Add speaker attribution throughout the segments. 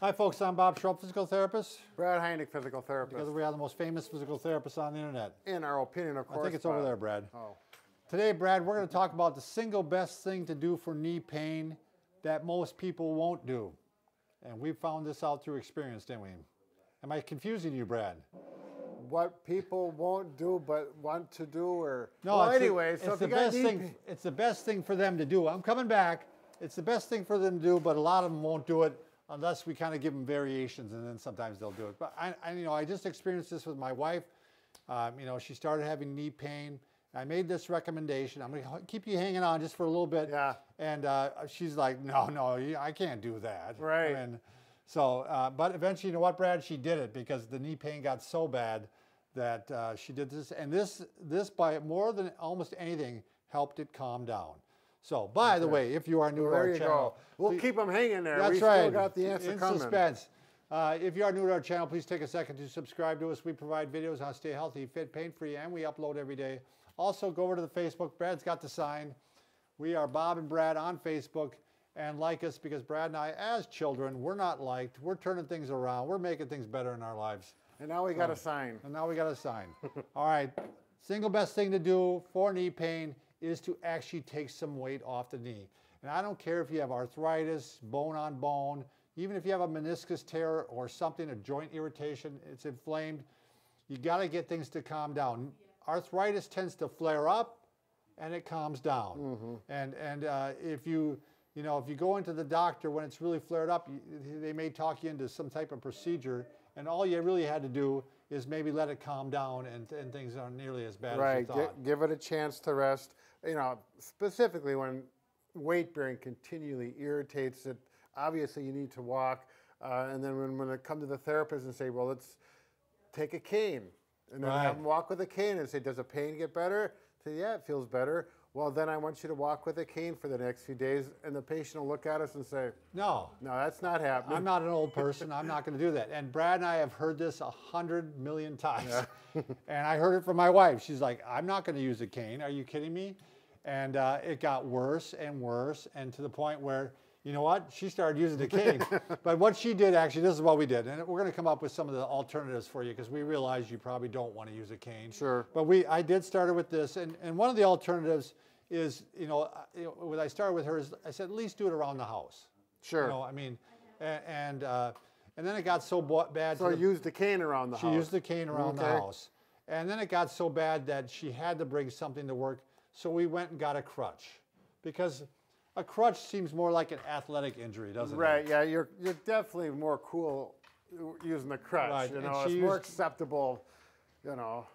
Speaker 1: Hi folks, I'm Bob Schrupp, physical therapist.
Speaker 2: Brad Heineck, physical therapist.
Speaker 1: Together we are the most famous physical therapists on the internet.
Speaker 2: In our opinion, of course.
Speaker 1: I think it's over there, Brad.
Speaker 2: Oh.
Speaker 1: Today, Brad, we're going to talk about the single best thing to do for knee pain that most people won't do. And we found this out through experience, didn't we? Am I confusing you, Brad?
Speaker 2: What people won't do but want to do, or
Speaker 1: no?
Speaker 2: Well,
Speaker 1: it's
Speaker 2: anyway,
Speaker 1: it's the best thing. It's the best thing for them to do. I'm coming back. It's the best thing for them to do, but a lot of them won't do it unless we kind of give them variations, and then sometimes they'll do it. But I just experienced this with my wife. She started having knee pain. I made this recommendation. I'm going to keep you hanging on just for a little bit.
Speaker 2: Yeah.
Speaker 1: And she's like, no, I can't do that.
Speaker 2: Right.
Speaker 1: And so, but eventually, you know what, Brad? She did it because the knee pain got so bad that she did this. And this by more than almost anything helped it calm down. So, by the way, if you are new to our channel,
Speaker 2: we'll keep them hanging there.
Speaker 1: That's
Speaker 2: we
Speaker 1: right.
Speaker 2: Still got the answer coming.
Speaker 1: Suspense. If you are new to our channel, please take a second to subscribe to us. We provide videos on how to stay healthy, fit, pain-free, and we upload every day. Also, go over to the Facebook. Brad's got the sign. We are Bob and Brad on Facebook, and like us because Brad and I, as children, we're not liked. We're turning things around. We're making things better in our lives.
Speaker 2: And now we got a sign.
Speaker 1: And now we got a sign. All right. Single best thing to do for knee pain is to actually take some weight off the knee. And I don't care if you have arthritis, bone on bone, even if you have a meniscus tear or something, a joint irritation, it's inflamed, you got to get things to calm down. Arthritis tends to flare up and it calms down. Mm-hmm. And if you go into the doctor when it's really flared up, they may talk you into some type of procedure, and all you really had to do is maybe let it calm down, and things aren't nearly as bad as you thought.
Speaker 2: Right, give it a chance to rest. Specifically when weight bearing continually irritates it, obviously you need to walk. And then when it comes to the therapist and say, well, let's take a cane. And then have them walk with a cane and say, does the pain get better? Say, yeah, it feels better. Well, then I want you to walk with a cane for the next few days, and the patient will look at us and say, no, that's not happening.
Speaker 1: I'm not an old person. I'm not going to do that. And Brad and I have heard this 100 million times. Yeah. And I heard it from my wife. She's like, I'm not going to use a cane. Are you kidding me? And it got worse and worse, and to the point where, you know what? She started using the cane. But what she did, actually, this is what we did. And we're going to come up with some of the alternatives for you because we realize you probably don't want to use a cane.
Speaker 2: Sure.
Speaker 1: But I did start it with this. And one of the alternatives is, what I started with her is I said, at least do it around the house.
Speaker 2: Sure.
Speaker 1: And then it got so bad.
Speaker 2: So you used the cane around the house.
Speaker 1: She used the cane around the house. And then it got so bad that she had to bring something to work. So we went and got a crutch because a crutch seems more like an athletic injury, doesn't it?
Speaker 2: Right, yeah, you're definitely more cool using the crutch. Right. It's more acceptable,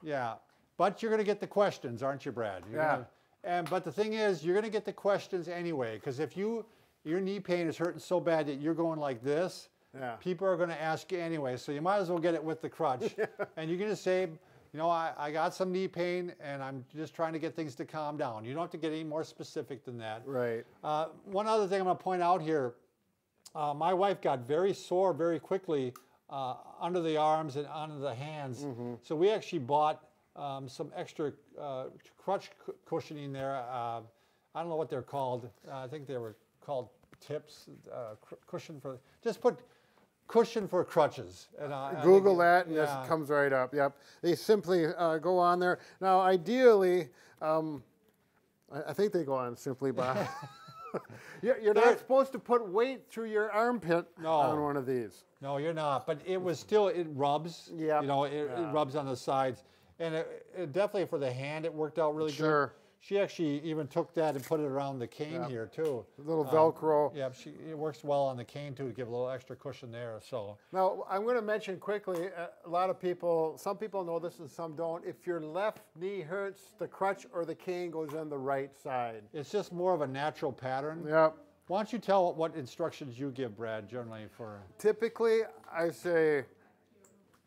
Speaker 1: Yeah, but you're going to get the questions, aren't you, Brad? But the thing is, you're going to get the questions anyway, because if your knee pain is hurting so bad that you're going like this, people are going to ask you anyway, so you might as well get it with the crutch. And you're going to say, I got some knee pain and I'm just trying to get things to calm down. You don't have to get any more specific than that.
Speaker 2: Right.
Speaker 1: One other thing I'm going to point out here, my wife got very sore very quickly under the arms and under the hands. Mm-hmm. So we actually bought some extra crutch cushioning there. I don't know what they're called. I think they were called tips, cushion for, just put cushion for crutches. And
Speaker 2: Google that and this comes right up. Yep. They simply go on there. Now, ideally, I think they go on simply by. You're not supposed to put weight through your armpit on one of these.
Speaker 1: No, you're not. But it was still, it rubs.
Speaker 2: Yeah.
Speaker 1: It rubs on the sides. And it definitely for the hand, it worked out really good. She actually even took that and put it around the cane here too.
Speaker 2: A little Velcro.
Speaker 1: Yeah, it works well on the cane too to give a little extra cushion there. So
Speaker 2: now I'm going to mention quickly. A lot of people, some people know this and some don't. If your left knee hurts, the crutch or the cane goes on the right side.
Speaker 1: It's just more of a natural pattern.
Speaker 2: Yep.
Speaker 1: Why don't you tell what instructions you give, Brad, generally for?
Speaker 2: Typically, I say,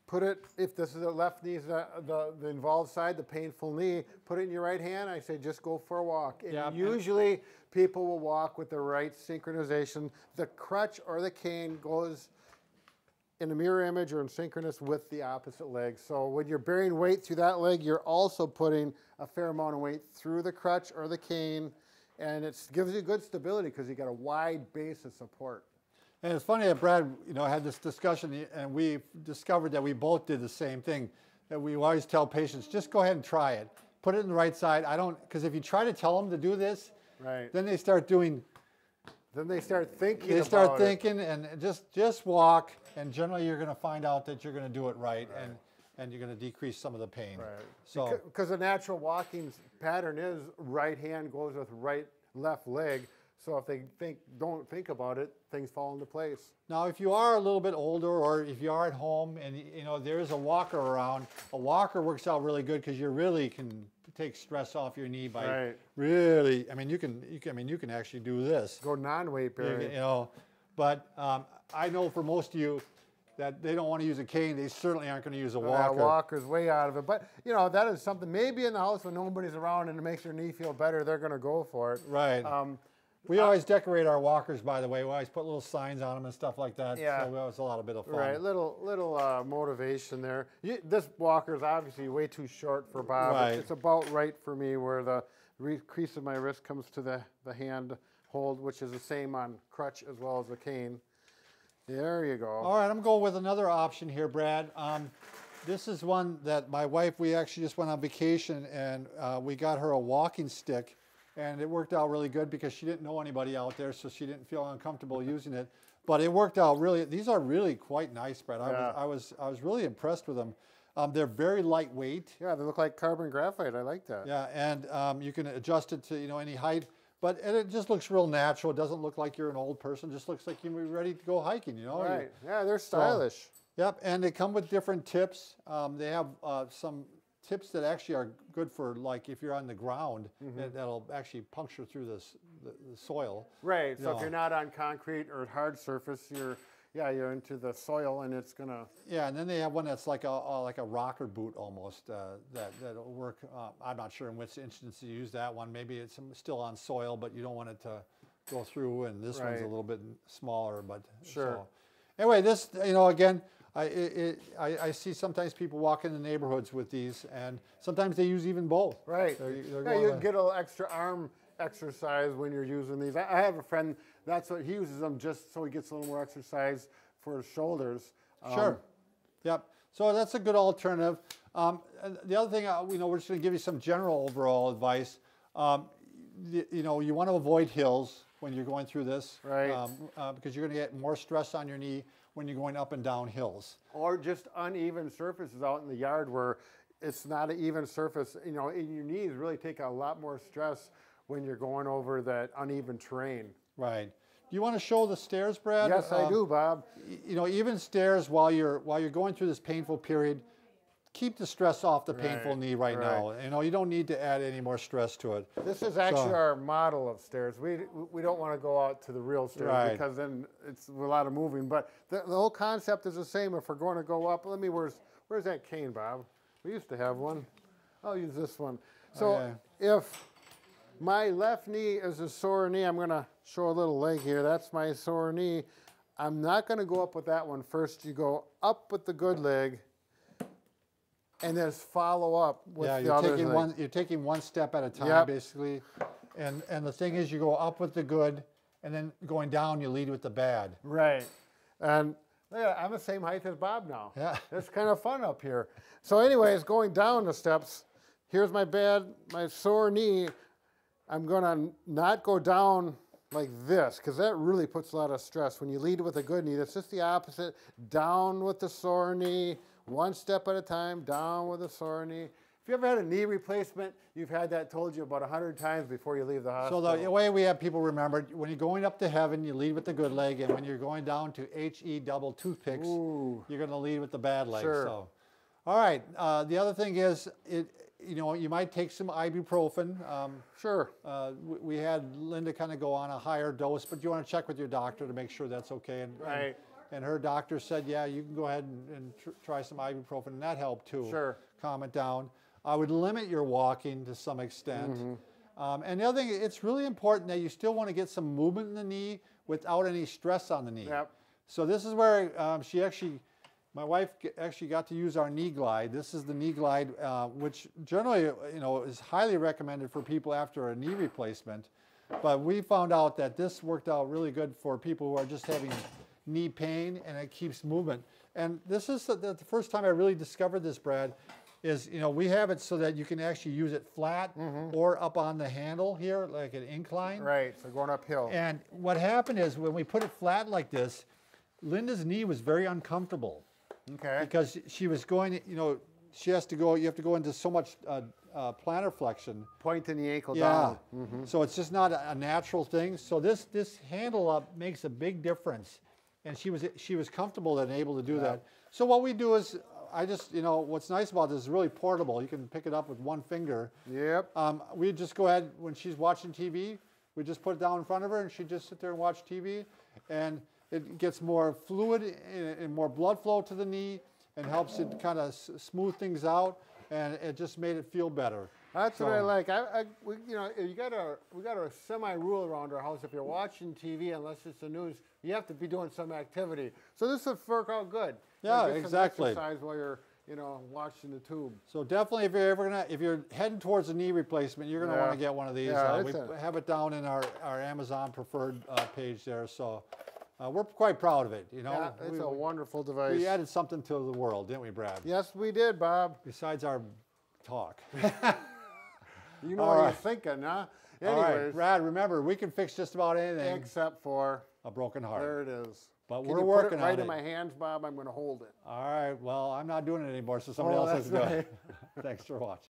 Speaker 2: put it, if this is the left knee, the involved side, the painful knee, put it in your right hand. I say just go for a walk. And usually people will walk with the right synchronization. The crutch or the cane goes in a mirror image or in synchronous with the opposite leg. So when you're bearing weight through that leg, you're also putting a fair amount of weight through the crutch or the cane. And it gives you good stability because you got a wide base of support.
Speaker 1: And it's funny that Brad, had this discussion, and we discovered that we both did the same thing. That we always tell patients, just go ahead and try it. Put it in the right side. Because if you try to tell them to do this,
Speaker 2: right,
Speaker 1: then they start doing.
Speaker 2: Then they start thinking.
Speaker 1: They start thinking, and just walk, and generally you're going to find out that you're going to do it right. And you're going to decrease some of the pain.
Speaker 2: Right.
Speaker 1: So
Speaker 2: because the natural walking pattern is right hand goes with left leg. So if they don't think about it, things fall into place.
Speaker 1: Now, if you are a little bit older, or if you are at home and there is a walker around, a walker works out really good because you really can take stress off your knee by really. I mean, you can actually do this.
Speaker 2: Go non-weight bearing.
Speaker 1: But I know for most of you that they don't want to use a cane. They certainly aren't going to use a walker.
Speaker 2: That walker's way out of it. But that is something. Maybe in the house when nobody's around and it makes their knee feel better, they're going to go for it.
Speaker 1: Right. We always decorate our walkers, by the way. We always put little signs on them and stuff like that.
Speaker 2: Yeah.
Speaker 1: So it was a bit of fun.
Speaker 2: Right, little motivation there. This walker is obviously way too short for Bob.
Speaker 1: Right.
Speaker 2: It's about right for me, where the crease of my wrist comes to the hand hold, which is the same on crutch as well as the cane. There you go.
Speaker 1: All right, I'm going with another option here, Brad. This is one that my wife, we actually just went on vacation, and we got her a walking stick. And it worked out really good because she didn't know anybody out there, so she didn't feel uncomfortable using it. But it worked out really. These are really quite nice, Brad. I was really impressed with them. They're very lightweight.
Speaker 2: Yeah, they look like carbon graphite. I like that.
Speaker 1: Yeah, and you can adjust it to any height. But it just looks real natural. It doesn't look like you're an old person. It just looks like you're ready to go hiking.
Speaker 2: Right. Yeah, they're stylish.
Speaker 1: So, yep, and they come with different tips. They have some tips that actually are good for, like, if you're on the ground, that'll actually puncture through the soil.
Speaker 2: Right. So if you're not on concrete or hard surface, you're into the soil, and it's gonna.
Speaker 1: Yeah, and then they have one that's like a rocker boot almost. That'll work. I'm not sure in which instance you use that one. Maybe it's still on soil, but you don't want it to go through. And this one's a little bit smaller, but
Speaker 2: sure.
Speaker 1: So. Anyway, this again. I see sometimes people walk in the neighborhoods with these, and sometimes they use even both.
Speaker 2: Right. You can get a little extra arm exercise when you're using these. I have a friend, that's what he uses them, just so he gets a little more exercise for his shoulders.
Speaker 1: Sure. Yep. So that's a good alternative. And the other thing, we're just going to give you some general overall advice. You want to avoid hills when you're going through this,
Speaker 2: right?
Speaker 1: Because you're going to get more stress on your knee when you're going up and down hills.
Speaker 2: Or just uneven surfaces out in the yard where it's not an even surface. Your knees really take a lot more stress when you're going over that uneven terrain.
Speaker 1: Right. Do you want to show the stairs, Brad?
Speaker 2: Yes, I do, Bob.
Speaker 1: Even stairs while you're going through this painful period, keep the stress off the painful knee right now. You don't need to add any more stress to it.
Speaker 2: This is actually our model of stairs. We don't want to go out to the real stairs because then it's a lot of moving. But the whole concept is the same. If we're going to go up, where's that cane, Bob? We used to have one. I'll use this one. So if my left knee is a sore knee, I'm going to show a little leg here. That's my sore knee. I'm not going to go up with that one first. You go up with the good leg, and then follow up with the other leg.
Speaker 1: You're taking one step at a time, basically. And the thing is, you go up with the good, and then going down, you lead with the bad.
Speaker 2: Right. And I'm the same height as Bob now.
Speaker 1: Yeah.
Speaker 2: It's kind of fun up here. So anyways, going down the steps, here's my sore knee. I'm going to not go down like this, because that really puts a lot of stress. When you lead with a good knee, that's just the opposite. Down with the sore knee, one step at a time, down with a sore knee. If you ever had a knee replacement, you've had that told you about 100 times before you leave the hospital.
Speaker 1: So the way we have people remember, when you're going up to heaven, you lead with the good leg, and when you're going down to HE double toothpicks, you're going to lead with the bad leg.
Speaker 2: Sure.
Speaker 1: So, all right. The other thing is, you might take some ibuprofen.
Speaker 2: Sure.
Speaker 1: We had Linda kind of go on a higher dose, but you want to check with your doctor to make sure that's okay. And her doctor said, yeah, you can go ahead and try some ibuprofen, and that helped too.
Speaker 2: Sure.
Speaker 1: Calm it down. I would limit your walking to some extent. And the other thing, it's really important that you still want to get some movement in the knee without any stress on the knee.
Speaker 2: Yep.
Speaker 1: So this is where my wife actually got to use our knee glide. This is the knee glide, which generally, is highly recommended for people after a knee replacement. But we found out that this worked out really good for people who are just having knee pain, and it keeps movement. And this is the first time I really discovered this, Brad, is, you know, we have it so that you can actually use it flat or up on the handle here, like an incline.
Speaker 2: Right, so going uphill.
Speaker 1: And what happened is when we put it flat like this, Linda's knee was very uncomfortable.
Speaker 2: Okay.
Speaker 1: Because she was going, you know, she has to go, you have to go into so much plantar flexion.
Speaker 2: Pointing the ankle
Speaker 1: Yeah.
Speaker 2: down.
Speaker 1: So it's just not a natural thing. So this handle up makes a big difference. And she was comfortable and able to do that. So what we do is, I just, you know, what's nice about this is really portable. You can pick it up with one finger.
Speaker 2: Yep.
Speaker 1: We just go ahead, when she's watching TV, we just put it down in front of her and she just sit there and watch TV. And it gets more fluid and more blood flow to the knee and helps it kind of smooth things out. And it just made it feel better.
Speaker 2: That's what I like. You know, we got a semi-rule around our house. If you're watching TV, unless it's the news, you have to be doing some activity. So this would work out good.
Speaker 1: Yeah,
Speaker 2: get
Speaker 1: exactly.
Speaker 2: Some exercise while you're, you know, watching the tube.
Speaker 1: So definitely, if you're heading towards a knee replacement, you're going to want to get one of these.
Speaker 2: Yeah,
Speaker 1: we have it down in our Amazon preferred page there. So we're quite proud of it. You know,
Speaker 2: Yeah, it's a wonderful device.
Speaker 1: We added something to the world, didn't we, Brad?
Speaker 2: Yes, we did, Bob.
Speaker 1: Besides our talk.
Speaker 2: You know what you're thinking, huh? Anyways,
Speaker 1: all right, Brad, remember, we can fix just about anything
Speaker 2: except for
Speaker 1: a broken heart.
Speaker 2: there it is.
Speaker 1: But
Speaker 2: Can
Speaker 1: we're
Speaker 2: you
Speaker 1: working
Speaker 2: put it
Speaker 1: on
Speaker 2: right
Speaker 1: it.
Speaker 2: in my hands, Bob? I'm going to hold it.
Speaker 1: All right, well, I'm not doing it anymore, so somebody else has to do it. Thanks for watching.